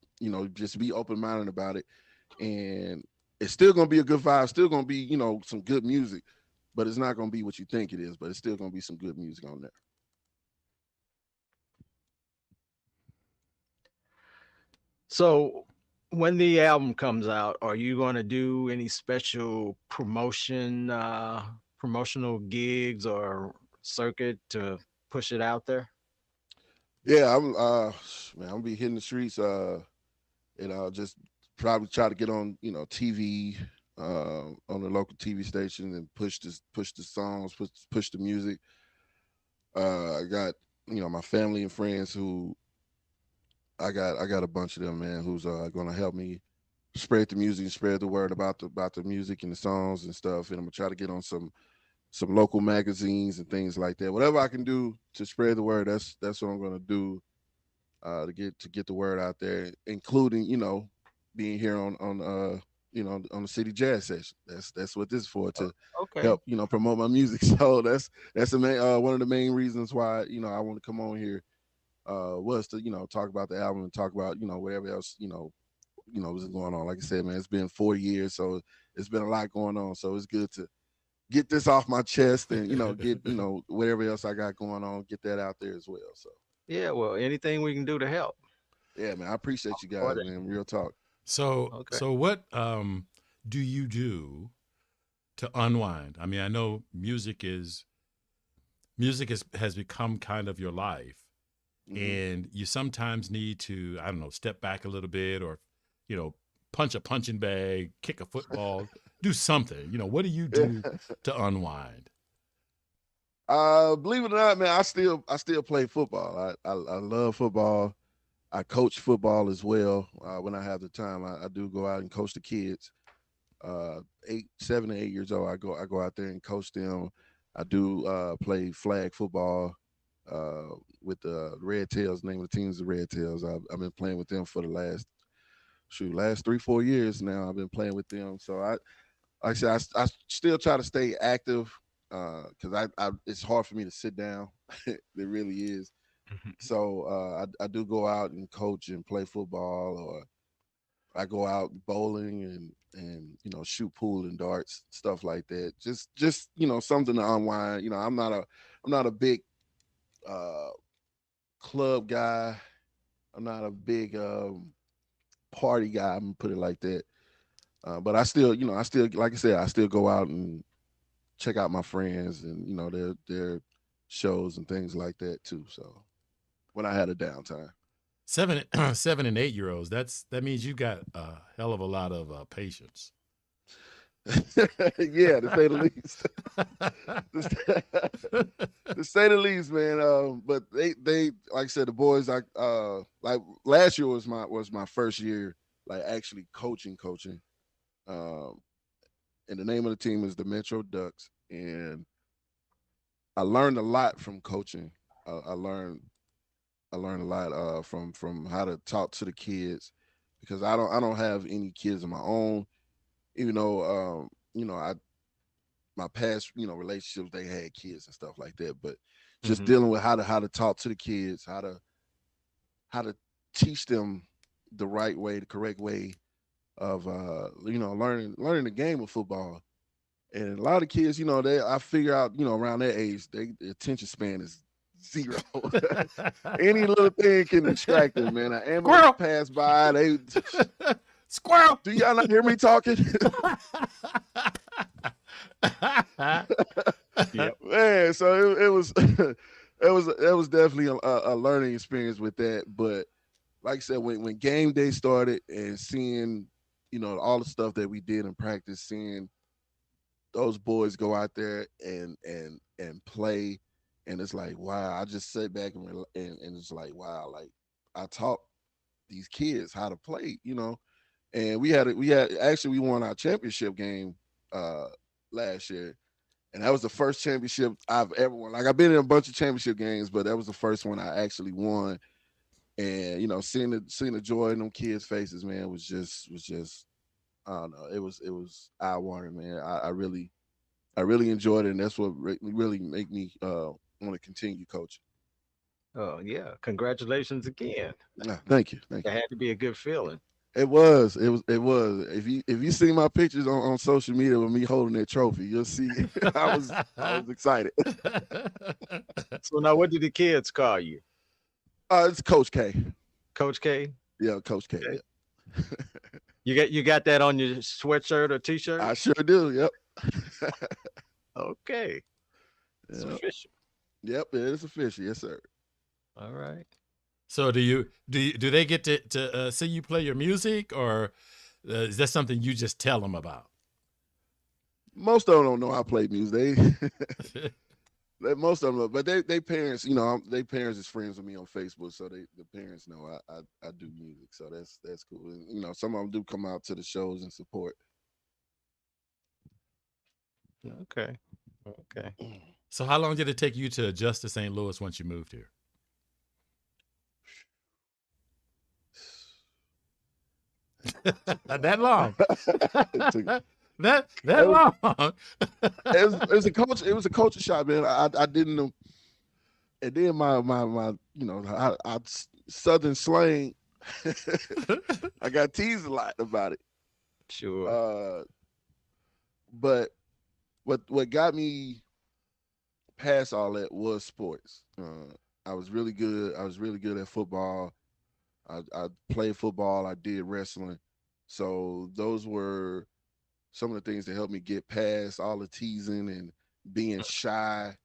Just be open minded about it, and it's still gonna be a good vibe. Still gonna be some good music, but it's not gonna be what you think it is. But it's still gonna be some good music on there. So when the album comes out, are you going to do any special promotional gigs or circuit to push it out there? Yeah, I'm gonna be hitting the streets, and I'll just probably try to get on, TV, on the local TV station and push the songs, push the music. I got, my family and friends who I got a bunch of them, man, who's gonna help me spread the music and spread the word about the music and the songs and stuff. And I'm gonna try to get on some local magazines and things like that. Whatever I can do to spread the word, that's what I'm gonna do, to get the word out there, including, being here on the city jazz session. That's what this is for, to Okay. help, promote my music. So that's one of the main reasons why, I want to come on here, was to, talk about the album and talk about, whatever else, was going on. Like I said, man, it's been 4 years, so it's been a lot going on. So it's good to get this off my chest and, get, whatever else I got going on, get that out there as well. So Yeah, well, anything we can do to help. yeah, man, I appreciate you For guys, that. man. Real talk. So, Okay. so what do you do to unwind? I mean, I know music has become kind of your life, Hmm. and you sometimes need to, I don't know, step back a little bit, or you know, punch a punching bag, kick a football, do something. What do you Yeah. do to unwind? Believe it or not, man, I still play football. I love football. I coach football as well. When I have the time, I do go out and coach the kids. 7 to 8 years old, I go out there and coach them. I do play flag football, uh, with the Red Tails. Name of the team is the Red Tails. I've been playing with them for the last 3-4 years now. I've been playing with them. So like I said, I still try to stay active, because it's hard for me to sit down. It really is. So I do go out and coach and play football, or I go out bowling and shoot pool and darts, stuff like that. Just something to unwind. I'm not a big uh, club guy. I'm not a big party guy. I'm gonna put it like that. But I still, like I said, I still go out and check out my friends and their shows and things like that too. So when I had a downtime. 7 and 8 year olds. That means you got a hell of a lot of patience. Yeah, to say the least. To say the least, man. But they like I said, the boys, like last year was my first year, like actually coaching. Um, and the name of the team is the Metro Ducks, and I learned a lot from coaching. I learned a lot, from how to talk to the kids, because I don't have any kids of my own, even though, I my past, relationships, they had kids and stuff like that. But just Hmm. dealing with how to talk to the kids, how to teach them the right way, the correct way of learning the game of football. And a lot of kids, I figure out, around that age, the attention span is zero. Any little thing can distract them, man. An ambulance Squirrel. pass by, they Squirrel. do y'all not hear me talking? Yep. Man, so it was it was definitely a learning experience with that. But like I said, when game day started and seeing, all the stuff that we did in practice, seeing those boys go out there and play, and it's like, wow. I just sit back and it's like, wow, like I taught these kids how to play, and we had actually, we won our championship game uh last year, and that was the first championship I've ever won. Like, I've been in a bunch of championship games, but that was the first one I actually won. And seeing the joy in them kids' faces, man, was just I don't know. It was eye watering, man. I really enjoyed it, and that's what really make me want to continue coaching. Oh yeah. Congratulations again. Thank you. That had to be a good feeling. It was. If you see my pictures on social media with me holding that trophy, you'll see I was excited. So now what did the kids call you? It's Coach K. Coach K? Yeah, Coach K. Okay. Yeah. You got that on your sweatshirt or t-shirt? I sure do. Yep. Okay. It's Yep. official. Yep. It is official. Yes, sir. All right. So do they get to see you play your music, or is that something you just tell them about? Most of them don't know I play music. Most of them, but they parents, they parents is friends with me on Facebook, so the parents know I do music, so that's cool. And, some of them do come out to the shows and support. Okay. Okay. So how long did it take you to adjust to St. Louis once you moved here? That long? that long? it was a coach. It was a culture shock, man. I didn't know. And then my I Southern slang. I got teased a lot about it. Sure. But what got me past all that was sports. I was really good. I was really good at football. I played football. I did wrestling. So those were some of the things that helped me get past all the teasing and being shy.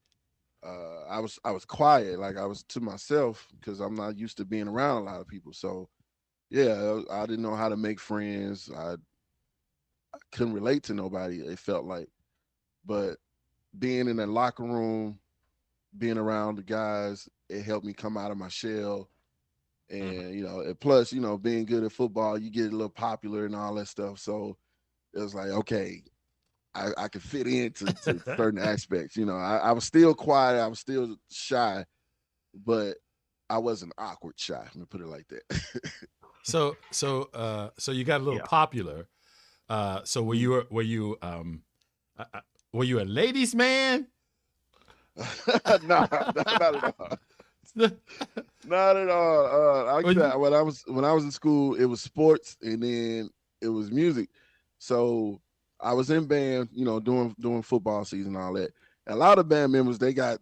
I was quiet, like I was to myself because I'm not used to being around a lot of people. So yeah, I didn't know how to make friends. I couldn't relate to nobody. It felt like, but being in the locker room, being around the guys, it helped me come out of my shell. And and plus, being good at football, you get a little popular and all that stuff. So it was like, okay, I could fit into certain aspects. I was still quiet, I was still shy, but I wasn't awkward shy. Let me put it like that. So you got a little popular. So were you a ladies' man? No, not at all. Not at all. Like I said, when I was in school, it was sports and then it was music. So I was in band, doing football season and all that. And a lot of band members, they got,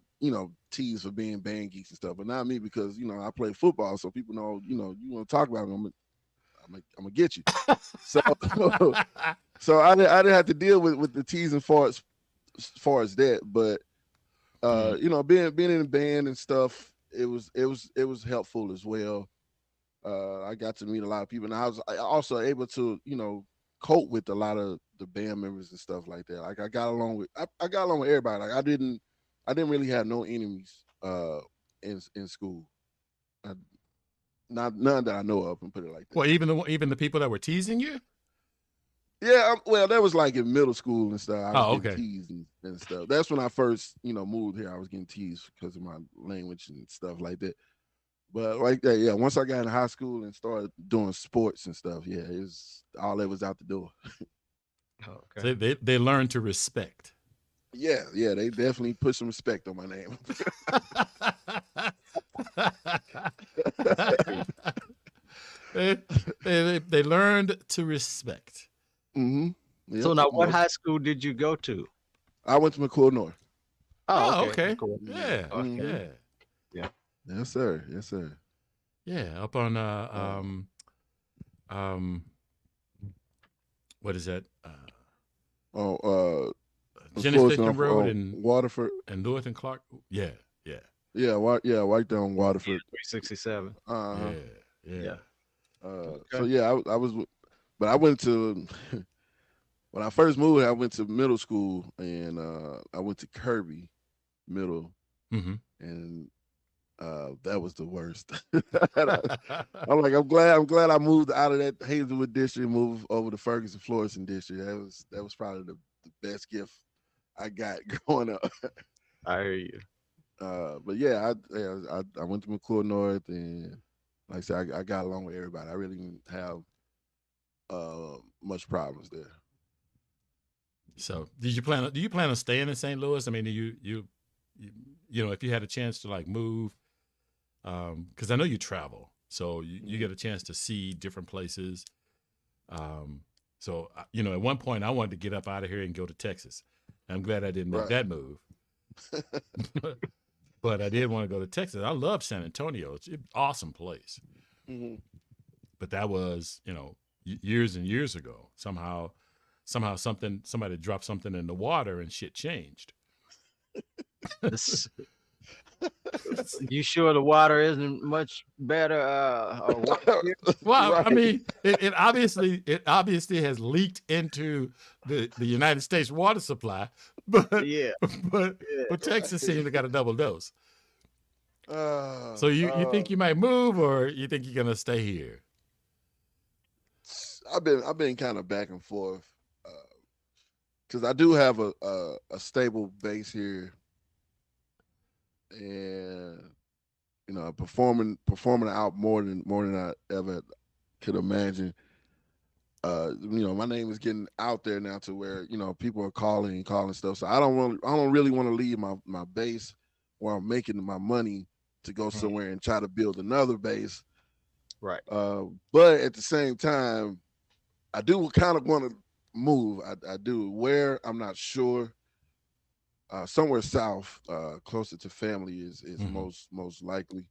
teased for being band geeks and stuff, but not me because, I play football. So people know, you want to talk about me, I'm gonna get you. So so I didn't have to deal with the teasing as far as that. But being in a band and stuff, it was helpful as well. I got to meet a lot of people, and I was also able to cope with a lot of the band members and stuff like that. Like I got along with everybody. Like I didn't really have no enemies in school. None that I know of, and put it like that. Well, even the people that were teasing you. Yeah, well, that was like in middle school and stuff. I was getting okay. teased and stuff. That's when I first, moved here. I was getting teased because of my language and stuff like that. But like that, yeah. Once I got in high school and started doing sports and stuff, yeah, it was all that was out the door. Okay. So they learned to respect. Yeah, they definitely put some respect on my name. they learned to respect. Mm-hmm. Yep. So now, what high school did you go to? I went to McClure North. Oh, okay. Cool. Yeah. Okay. Yeah. Yes, sir. Yes, sir. Yeah, up on what is that? Jenny Station Road and Waterford and Lewis and Clark. Yeah. Right there on Waterford. 367. Yeah. So yeah, I was, but I went to when I first moved, I went to middle school and I went to Kirby Middle, and that was the worst. I'm glad I moved out of that Hazelwood district, moved over to Ferguson Florissant district. That was probably the best gift I got growing up. I hear you. But yeah, I went to McClure North, and like I said, I got along with everybody. I really didn't have much problems there. So, do you plan on staying in St. Louis? I mean, do you if you had a chance to like move, because I know you travel, so you get a chance to see different places. So at one point I wanted to get up out of here and go to Texas. I'm glad I didn't make that move. But I did want to go to Texas. I love San Antonio. It's an awesome place. Mm-hmm. but that was, years and years ago. Somehow somebody dropped something in the water and shit changed. This- you sure the water isn't much better? Well, Right. I mean, it obviously has leaked into the United States water supply, but Yeah. but Yeah. but Texas seems to got a double dose. Uh, So you think you might move, or you think you're gonna stay here? I've been kind of back and forth because I do have a stable base here, and performing out more than I ever could imagine. My name is getting out there now to where people are calling stuff. So I don't really want to leave my base where I'm making my money to go somewhere and try to build another base. Right. But at the same time, I do kind of want to move. I do. Where, I'm not sure. Somewhere south, closer to family is most likely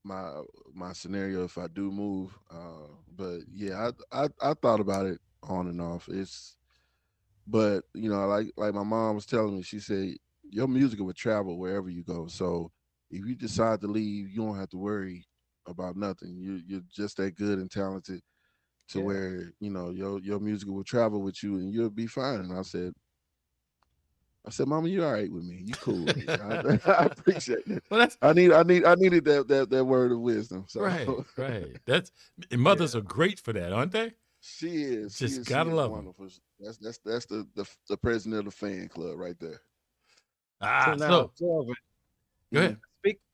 my scenario if I do move. But yeah, I thought about it on and off. But like my mom was telling me, she said your music will travel wherever you go. So if you decide to leave, you don't have to worry about nothing. You're just that good and talented to where your music will travel with you and you'll be fine. And I said, Mama, you all right with me? You cool with me? I appreciate that. Well, that's I needed that word of wisdom. So. right. Mothers are great for that, aren't they? She is. Just gotta love 'em. Wonderful. That's the president of the fan club right there. So now, Kelvin, Go ahead.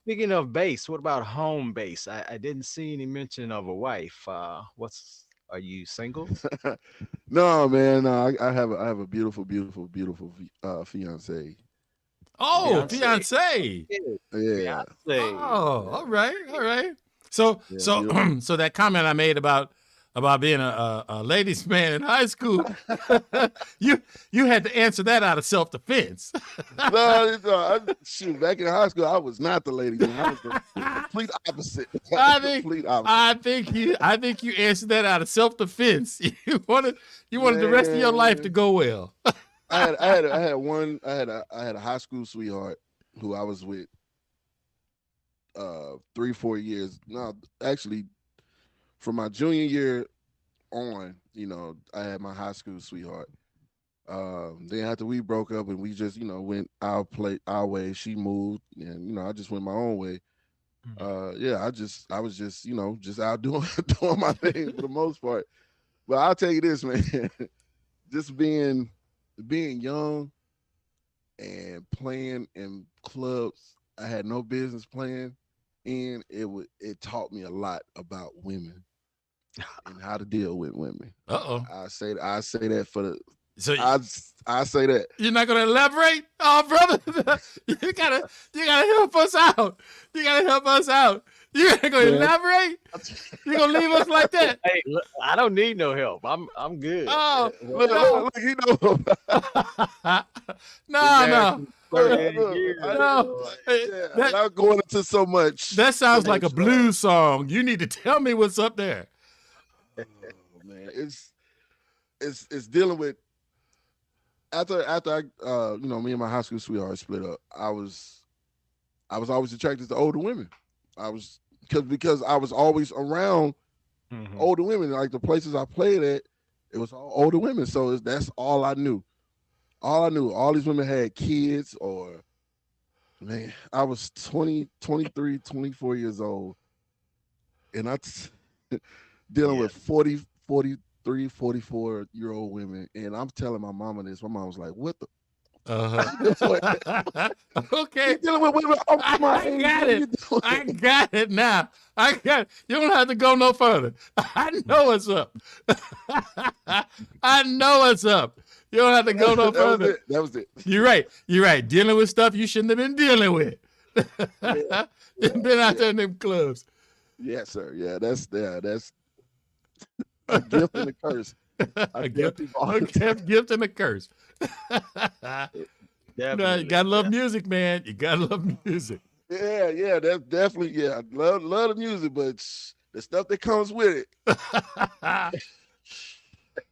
speaking of base, what about home base? I didn't see any mention of a wife. Are you single? No, man. No, I have a beautiful fiance. Oh, fiance. Yeah. Oh, all right. So Yeah, so that comment I made about being a ladies' man in high school, you had to answer that out of self-defense. Shoot, back in high school, I was not the lady. I was the complete opposite. I think you answered that out of self-defense. You wanted the rest of your life to go well. I had a high school sweetheart who I was with 3-4 years. No, actually, from my junior year on, I had my high school sweetheart. Then after we broke up and we just, went our way, she moved, and I just went my own way. I was just, just out doing my thing for the most part. But I'll tell you this, man, just being young and playing in clubs I had no business playing in, it taught me a lot about women and how to deal with women. I say that for the. So I say that. You're not gonna elaborate? Oh, brother, you gotta help us out. You ain't gonna elaborate? You gonna leave us like that? Hey, look, I don't need no help. I'm good. Oh, look, No. Not going into so much. That sounds like a blues song. You need to tell me what's up there. Oh, man, it's dealing with. After I, me and my high school sweetheart split up, I was always attracted to older women. I was because I was always around older women. Like the places I played at, it was all older women. So that's all I knew. All these women had kids or, man, I was 20, 23, 24 years old. And I dealing with 40, 43, 44-year-old women. And I'm telling my mama this. My mom was like, what the? Okay. You're dealing with women over my age. I got it now. You don't have to go no further. I know what's up. You don't have to go no further. That was it. You're right. Dealing with stuff you shouldn't have been dealing with. Been out there in them clubs. Yes, sir. Yeah, that's a gift and a curse. A gift and a curse. You gotta love music, man. You gotta love music. Yeah, that's definitely. Yeah, I love the music, but the stuff that comes with it.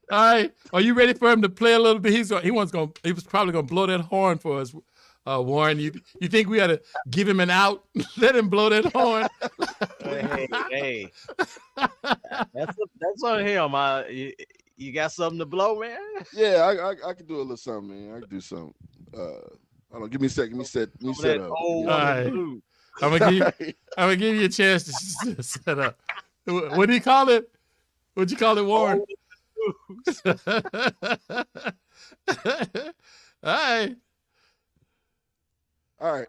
All right, are you ready for him to play a little bit? He was probably gonna blow that horn for us, Warren. You think we ought to give him an out? Let him blow that horn. Hey, that's on him. You got something to blow, man? Yeah, I can do a little something, man. I can do something. Hold on, give me a second. Let me Over set that up. old All woman right. blue. I'm gonna give you a chance to set up. What do you call it? What'd you call it, Warren? All right. All right.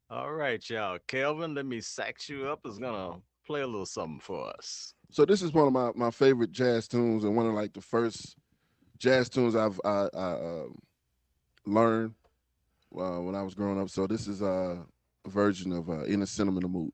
All right, y'all. Kelvin, let me sax you up. Is gonna play a little something for us. So this is one of my favorite jazz tunes, and one of like the first jazz tunes I learned when I was growing up. So this is a version of "In a Sentimental Mood."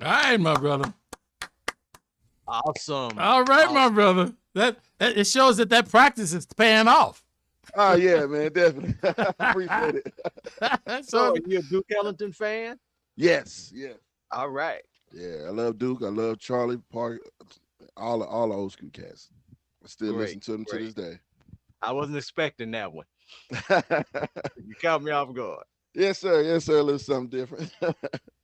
All right, my brother. Awesome. All right, Awesome. my brother. That it shows that practice is paying off. Oh yeah, man, definitely. Appreciate it. So, So are you a Duke Ellington fan? Yes, yeah. All right. Yeah, I love Duke. I love Charlie Park. All the old school cats. I still Great, listen to them to this day. I wasn't expecting that one. You caught me off guard. Yes, sir. Yes, sir. A little something different.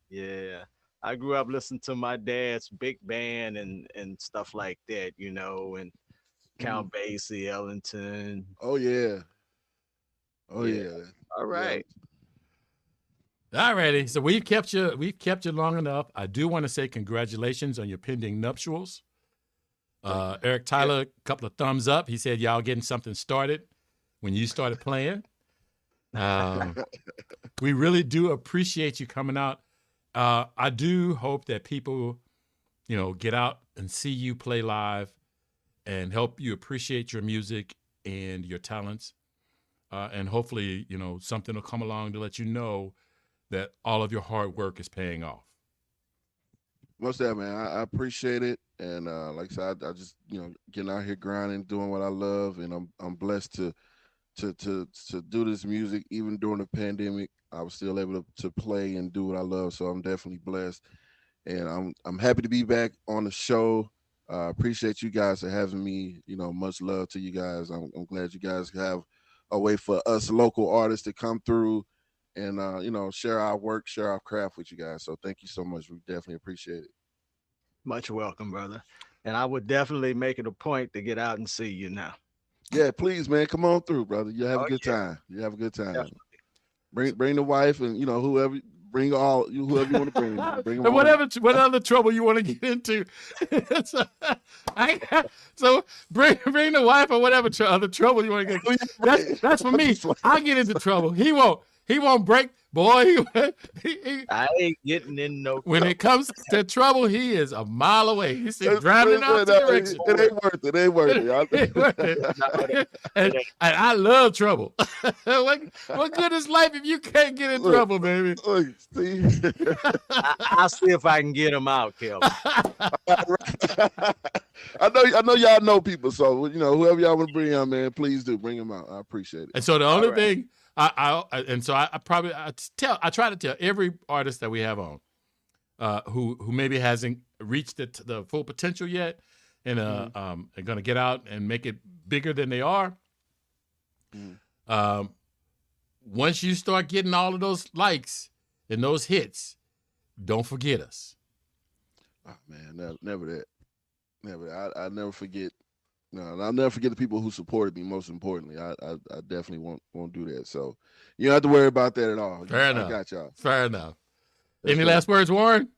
Yeah. I grew up listening to my dad's big band and stuff like that, you know, and Count Basie, Ellington. Oh yeah. Oh Yeah. yeah. All right. all righty. So we've kept you long enough. I do want to say congratulations on your pending nuptials. Eric Tyler, a couple of thumbs up. He said y'all getting something started when you started playing. We really do appreciate you coming out. I do hope that people, get out and see you play live and help you appreciate your music and your talents. And hopefully, something will come along to let you know that all of your hard work is paying off. Most of that, man. I appreciate it, and like I said, I just getting out here grinding, doing what I love, and I'm blessed to do this music even during the pandemic. I was still able to play and do what I love, so I'm definitely blessed, and I'm happy to be back on the show. Appreciate you guys for having me. Much love to you guys. I'm glad you guys have a way for us local artists to come through and share our work, share our craft with you guys. So thank you so much. We definitely appreciate it. Much welcome, brother. And I would definitely make it a point to get out and see you now. Yeah, please, man, come on through, brother. You have a good time. You have a good time. Definitely. Bring the wife and whoever. Bring whoever you want to bring. Bring them And whatever trouble you want to get into. so bring the wife or whatever other trouble you want to get. That's for me. I get into trouble. He won't break. Boy, I ain't getting in no trouble. When it comes to trouble, he is a mile away. He's driving in the direction. It ain't worth it. It ain't worth it. It ain't worth it. And I love trouble. what good is life if you can't get in trouble, baby? Look, see? I'll see if I can get him out, Kelvin. I know y'all know people, so whoever y'all want to bring on, man, please do bring them out. I appreciate it. And so the only thing. I try to tell every artist that we have on who maybe hasn't reached the full potential yet and are going to get out and make it bigger than they are. Once you start getting all of those likes and those hits, don't forget us. Oh man, never that. Never. I never forget. No, I'll never forget the people who supported me. Most importantly, I definitely won't do that. So you don't have to worry about that at all. Fair enough. I got y'all. Fair enough. Any last words, Warren?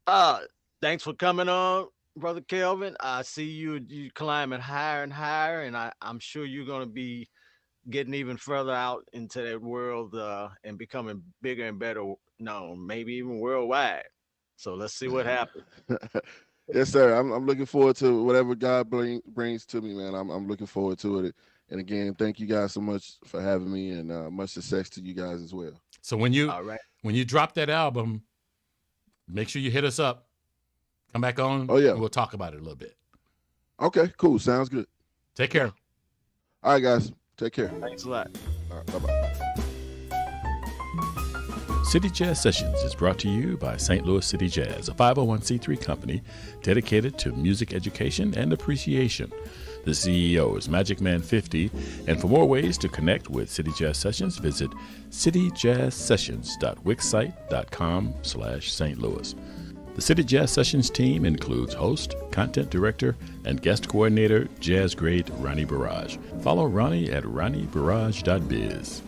Thanks for coming on, brother Kelvin. I see you climbing higher and higher, and I'm sure you're going to be getting even further out into that world and becoming bigger and better known, maybe even worldwide. So let's see what happens. Yes, sir. I'm looking forward to whatever God brings to me, man. I'm looking forward to it. And again, thank you guys so much for having me, and much success to you guys as well. So when you drop that album, make sure you hit us up. Come back on. Oh yeah, and we'll talk about it a little bit. Okay, cool. Sounds good. Take care. All right, guys. Take care. Thanks a lot. All right, bye-bye. City Jazz Sessions is brought to you by St. Louis City Jazz, a 501c3 company dedicated to music education and appreciation. The CEO is Magic Man 50, and for more ways to connect with City Jazz Sessions, visit cityjazzsessions.wixsite.com/St. Louis. The City Jazz Sessions team includes host, content director, and guest coordinator, jazz great Ronnie Barrage. Follow Ronnie at ronniebarrage.biz.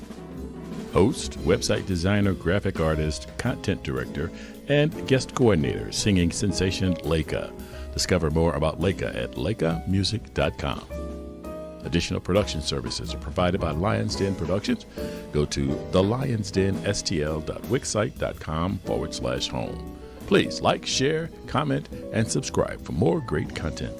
Host, website designer, graphic artist, content director, and guest coordinator, singing sensation Leica. Discover more about Leica at leicamusic.com. Additional production services are provided by Lions Den Productions. Go to thelionsdenstl.wixsite.com/home. Please like, share, comment, and subscribe for more great content.